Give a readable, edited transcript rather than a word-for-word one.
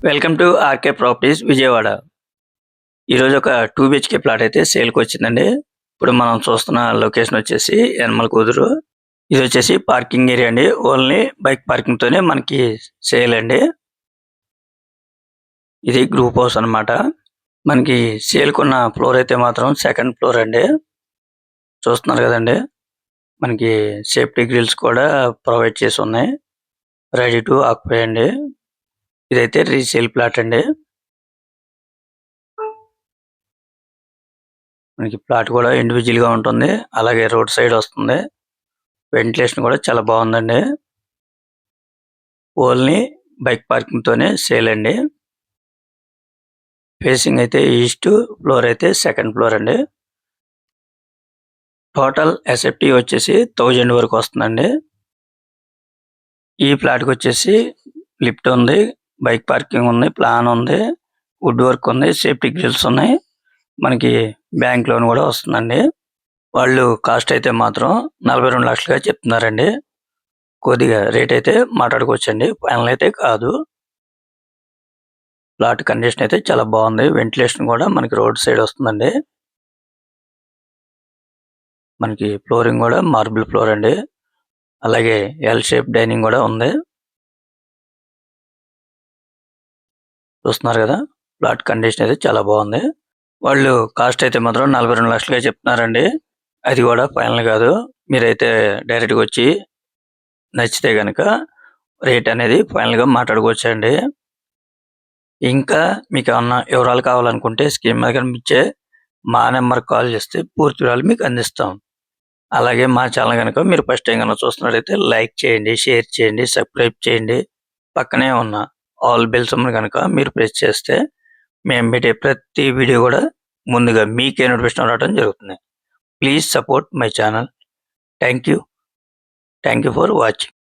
Welcome to RK properties Vijayawada. ఈరోజు ఒక 2 BHK plot అయితే సేల్కి వచ్చిందండి. ఇప్పుడు మనం చూస్తున్న లొకేషన్ వచ్చేసి యనమల కుదురు. ఇది వచ్చేసి పార్కింగ్ ఏరియా అండి. ఓన్లీ బైక్ పార్కింగ్ తోనే మనకి సేల్ అండి. ఇది గ్రూప్ హౌస్ అన్నమాట. మనకి సేల్ కున్న ఫ్లోర్ అయితే మాత్రం సెకండ్ ఫ్లోర్ అండి. చూస్తున్నారు కదండి. మనకి సేఫ్టీ గ్రిల్స్ కూడా ప్రొవైడ్ చేసి ఉన్నాయి. రెడీ టు ఆక్యుపై అండి. ఇదైతే రీసేల్ ప్లాట్ అండి. మనకి ప్లాట్ కూడా ఇండివిజువల్ గా ఉంటుంది. అలాగే రోడ్ సైడ్ వస్తుంది. వెంటిలేషన్ కూడా చాలా బాగుందండి. ఓన్లీ బైక్ పార్కింగ్ తోనే సేల్ అండి. ఫేసింగ్ అయితే ఈస్ట్, ఫ్లోర్ అయితే సెకండ్ ఫ్లోర్ అండి. టోటల్ ఎస్ఎఫ్టీ వచ్చేసి 1000 వరకు వస్తుందండి. ఈ ఫ్లాట్ కి వచ్చేసి లిఫ్ట్ ఉంది, బైక్ పార్కింగ్ ఉంది, ప్లాన్ ఉంది, వుడ్ వర్క్ ఉంది, సేఫ్టీ గ్రిల్స్ ఉన్నాయి. మనకి బ్యాంక్ లోన్ కూడా వస్తుందండి. వాళ్ళు కాస్ట్ అయితే మాత్రం 42 లక్షలుగా చెప్తున్నారండి. కొద్దిగా రేట్ అయితే మాట్లాడుకోవచ్చండి, ఫైనల్ అయితే కాదు. ప్లాట్ కండిషన్ అయితే చాలా బాగుంది. వెంటిలేషన్ కూడా మనకి రోడ్ సైడ్ వస్తుందండి. మనకి ఫ్లోరింగ్ కూడా మార్బుల్ ఫ్లోర్ అండి. అలాగే ఎల్ షేప్ డైనింగ్ కూడా ఉంది. చూస్తున్నారు కదా, ప్లాట్ కండిషన్ అయితే చాలా బాగుంది. వాళ్ళు కాస్ట్ అయితే మాత్రం 42 లక్షలుగా చెప్తున్నారండి. అది కూడా ఫైనల్ కాదు. మీరైతే డైరెక్ట్గా వచ్చి నచ్చితే గనక రేట్ అనేది ఫైనల్ గా మాట్లాడుకోవచ్చండి. ఇంకా మీకు ఏమన్నా వివరాలు కావాలనుకుంటే స్క్రీన్ మీద కనిపించే మా నెంబర్ కాల్ చేస్తే పూర్తి వివరాలు మీకు అందిస్తాం. అలాగే మా ఛానల్ కనుక మీరు ఫస్ట్ టైం కనుక చూస్తున్నట్టయితే లైక్ చేయండి, షేర్ చేయండి, సబ్స్క్రైబ్ చేయండి. పక్కనే ఉన్న ఆల్ బెల్ సింబల్ కనుక మీరు ప్రెస్ చేస్తే మేము పెట్టే ప్రతి వీడియో కూడా ముందుగా మీకే నోటిఫికేషన్ రావడం జరుగుతుంది. Please support my channel. Thank you for watching.